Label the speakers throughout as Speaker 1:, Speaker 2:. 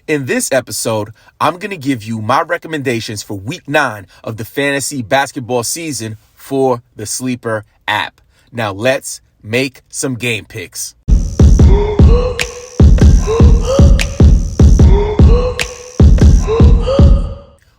Speaker 1: In this episode, I'm going to give you my recommendations for week 9 of the fantasy basketball season for the Sleeper app. Now let's make some game picks.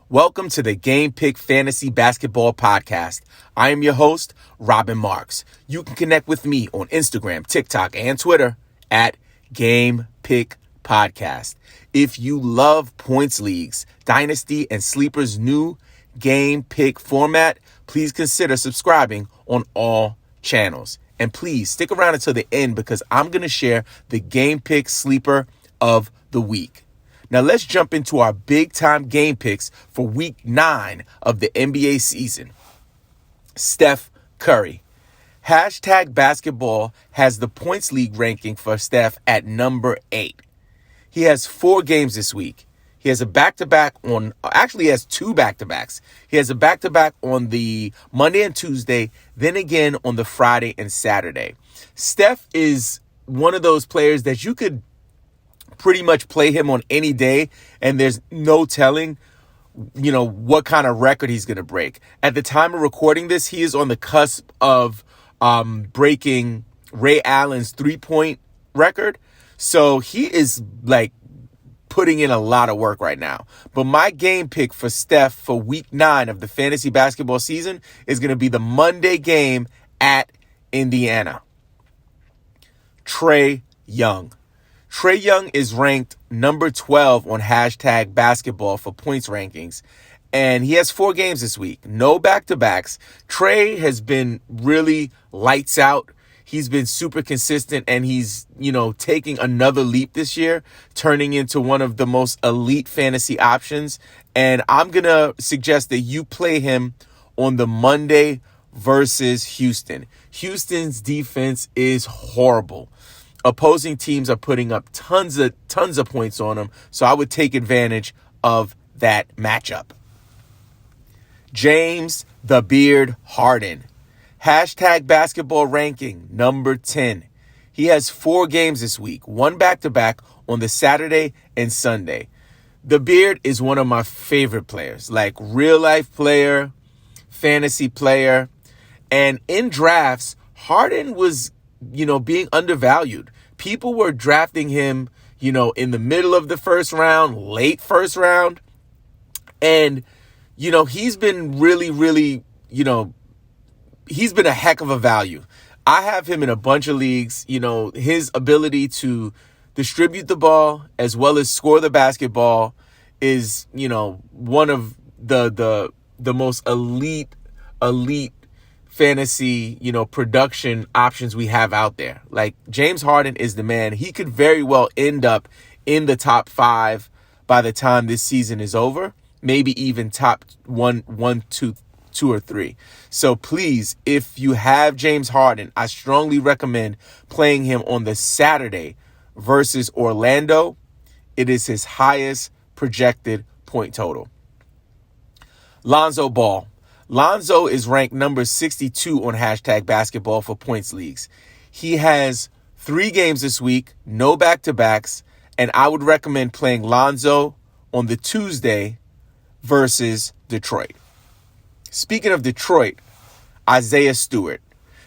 Speaker 1: Welcome to the Game Pick Fantasy Basketball Podcast. I am your host, Robbin Marx. You can connect with me on Instagram, TikTok, and Twitter at Game Pick Podcast. If you love points leagues, Dynasty, and Sleeper's new Game Pick format, please consider subscribing on all channels. And please stick around until the end because I'm going to share the Game Pick Sleeper of the week. Now let's jump into our big time game picks for week 9 of the NBA season. Steph Curry. Hashtag basketball has the points league ranking for Steph at number 8. He has 4 games this week. He has a back-to-back he has 2 back-to-backs. He has a back-to-back on the Monday and Tuesday, then again on the Friday and Saturday. Steph is one of those players that you could pretty much play him on any day, and there's no telling, what kind of record he's going to break. At the time of recording this, he is on the cusp of breaking Ray Allen's 3-point record. So he is putting in a lot of work right now. But my game pick for Steph for week 9 of the fantasy basketball season is going to be the Monday game at Indiana. Trey Young. Trey Young is ranked number 12 on hashtag basketball for points rankings. And he has 4 games this week. No back-to-backs. Trey has been really lights out. He's been super consistent, and he's, taking another leap this year, turning into one of the most elite fantasy options. And I'm going to suggest that you play him on the Monday versus Houston. Houston's defense is horrible. Opposing teams are putting up tons of points on him, so I would take advantage of that matchup. James the Beard Harden. Hashtag basketball ranking, number 10. He has 4 games this week, 1 back-to-back on the Saturday and Sunday. The Beard is one of my favorite players, real-life player, fantasy player. And in drafts, Harden was, being undervalued. People were drafting him, in the middle of the first round, late first round. And, he's been really, he's been a heck of a value. I have him in a bunch of leagues. His ability to distribute the ball as well as score the basketball is, one of the most elite fantasy, production options we have out there. James Harden is the man. He could very well end up in the top 5 by the time this season is over. Maybe even top 1, 2, or 3. So please, if you have James Harden, I strongly recommend playing him on the Saturday versus Orlando. It is his highest projected point total. Lonzo Ball. Lonzo is ranked number 62 on hashtag basketball for points leagues. He has 3 games this week, no back-to-backs, and I would recommend playing Lonzo on the Tuesday versus Detroit. Speaking of Detroit, Isaiah Stewart.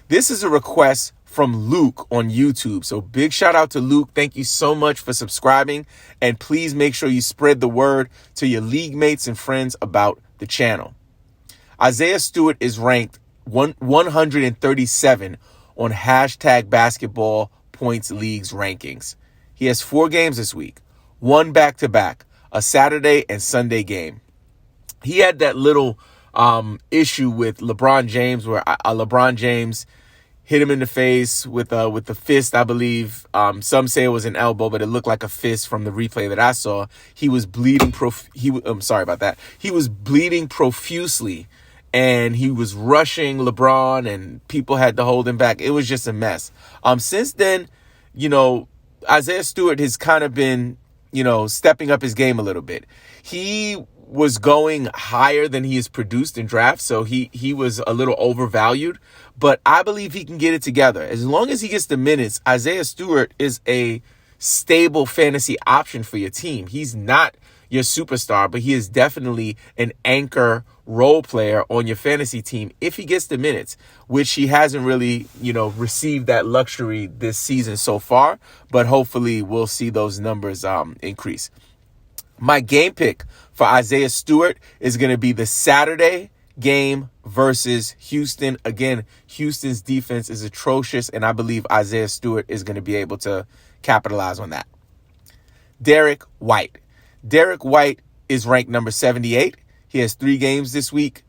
Speaker 1: This is a request from Luke on YouTube. So big shout out to Luke. Thank you so much for subscribing. And please make sure you spread the word to your league mates and friends about the channel. Isaiah Stewart is ranked 137 on hashtag basketball points leagues rankings. He has 4 games this week, 1 back-to-back, a Saturday and Sunday game. He had that little issue with LeBron James where LeBron James hit him in the face with the fist, I believe. Some say it was an elbow, but it looked like a fist from the replay that I saw. He was bleeding. I'm sorry about that. He was bleeding profusely, and he was rushing LeBron, and people had to hold him back. It was just a mess. Since then, Isaiah Stewart has kind of been, stepping up his game a little bit. He was going higher than he has produced in drafts, so he was a little overvalued. But I believe he can get it together. As long as he gets the minutes, Isaiah Stewart is a stable fantasy option for your team. He's not your superstar, but he is definitely an anchor role player on your fantasy team if he gets the minutes, which he hasn't really, received that luxury this season so far, but hopefully we'll see those numbers increase. My game pick for Isaiah Stewart is going to be the Saturday game versus Houston. Again, Houston's defense is atrocious, and I believe Isaiah Stewart is going to be able to capitalize on that. Derrick White. Derrick White is ranked number 78. He has 3 games this week.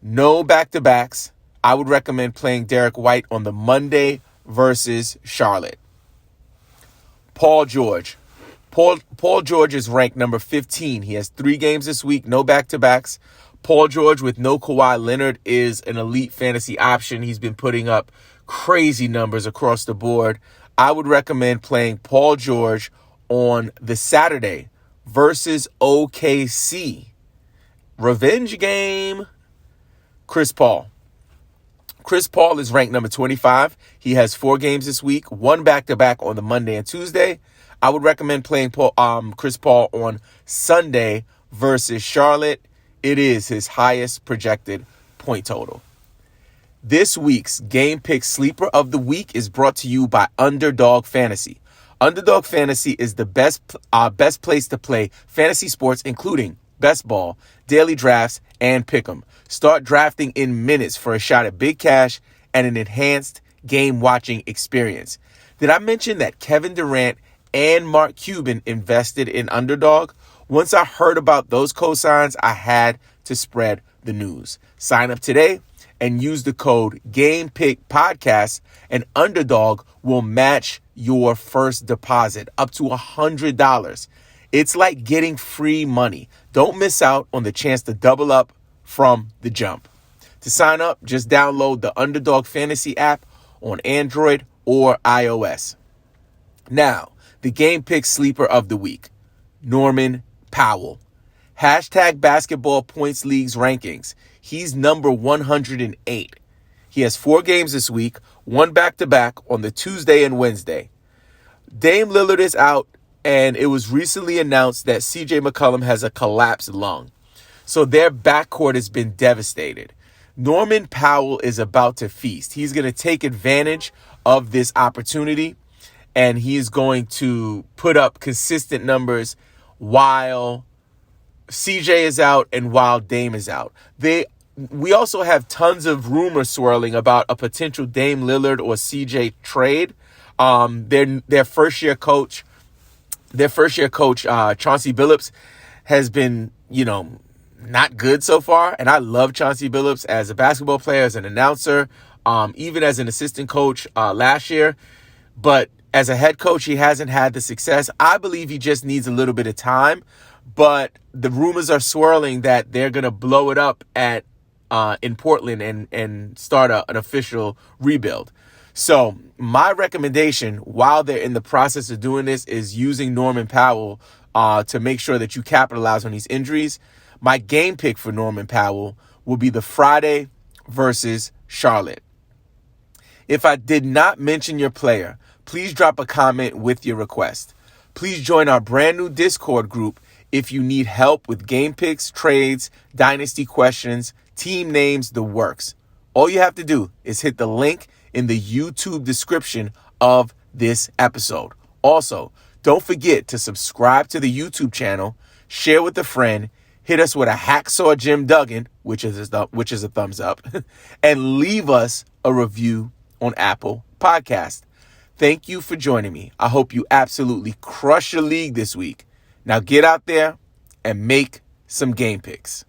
Speaker 1: No back-to-backs. I would recommend playing Derrick White on the Monday versus Charlotte. Paul George. Paul George is ranked number 15. He has 3 games this week, no back-to-backs. Paul George with no Kawhi Leonard is an elite fantasy option. He's been putting up crazy numbers across the board. I would recommend playing Paul George on the Saturday versus OKC. Revenge game. Chris Paul. Chris Paul is ranked number 25. He has 4 games this week, 1 back-to-back on the Monday and Tuesday. I would recommend playing Chris Paul on Sunday versus Charlotte. It is his highest projected point total. This week's Game Pick Sleeper of the Week is brought to you by Underdog Fantasy. Underdog Fantasy is the best place to play fantasy sports, including best ball, daily drafts, and pick'em. Start drafting in minutes for a shot at big cash and an enhanced game-watching experience. Did I mention that Kevin Durant and Mark Cuban invested in Underdog? Once I heard about those cosigns, I had to spread the news. Sign up today and use the code GamePickPodcast, and Underdog will match your first deposit up to $100. It's like getting free money. Don't miss out on the chance to double up from the jump. To sign up, just download the Underdog Fantasy app on Android or iOS. Now, the Game Pick Sleeper of the Week, Norman Powell. Hashtag Basketball Points League's rankings. He's number 108. He has 4 games this week, 1 back-to-back on the Tuesday and Wednesday. Dame Lillard is out, and it was recently announced that CJ McCollum has a collapsed lung. So their backcourt has been devastated. Norman Powell is about to feast. He's going to take advantage of this opportunity, and he is going to put up consistent numbers while CJ is out and while Dame is out. We also have tons of rumors swirling about a potential Dame Lillard or CJ trade. Their first year coach, Chauncey Billups, has been, not good so far. And I love Chauncey Billups as a basketball player, as an announcer, even as an assistant coach last year. But as a head coach, he hasn't had the success. I believe he just needs a little bit of time. But the rumors are swirling that they're going to blow it up in Portland and start an official rebuild. So my recommendation while they're in the process of doing this is using Norman Powell to make sure that you capitalize on these injuries. My game pick for Norman Powell will be the Friday versus Charlotte. If I did not mention your player, please drop a comment with your request. Please join our brand new Discord group if you need help with game picks, trades, dynasty questions, team names, the works. All you have to do is hit the link in the YouTube description of this episode. Also, don't forget to subscribe to the YouTube channel, share with a friend, hit us with a Hacksaw Jim Duggan, which is a thumbs up, and leave us a review on Apple Podcast. Thank you for joining me. I hope you absolutely crush your league this week. Now get out there and make some game picks.